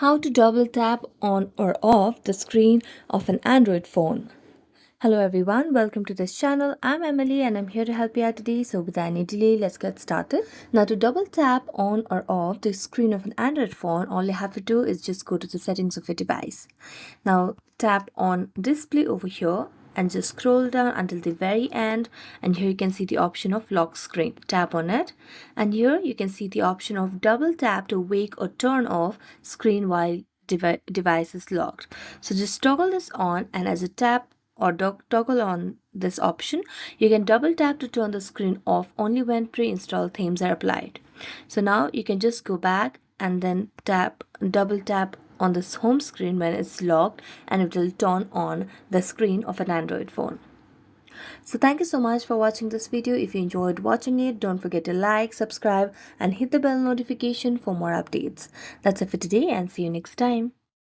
How to double tap on or off the screen of an Android phone. Hello everyone, welcome to this channel. I'm Emily and I'm here to help you out today. So without any delay, let's get started. Now to double tap on or off the screen of an Android phone, all you have to do is just go to the settings of your device. Now tap on display over here and just scroll down until the very end, and here you can see the option of lock screen. Tap on it and here you can see the option of double tap to wake or turn off screen while device is locked. So just toggle this on, and as you tap or toggle on this option, you can double tap to turn the screen off only when pre-installed themes are applied. So now you can just go back and then double tap on this home screen when it's locked, and it will turn on the screen of an Android phone. So thank you so much for watching this video. If you enjoyed watching it, don't forget to like, subscribe and hit the bell notification for more updates. That's it for today and see you next time.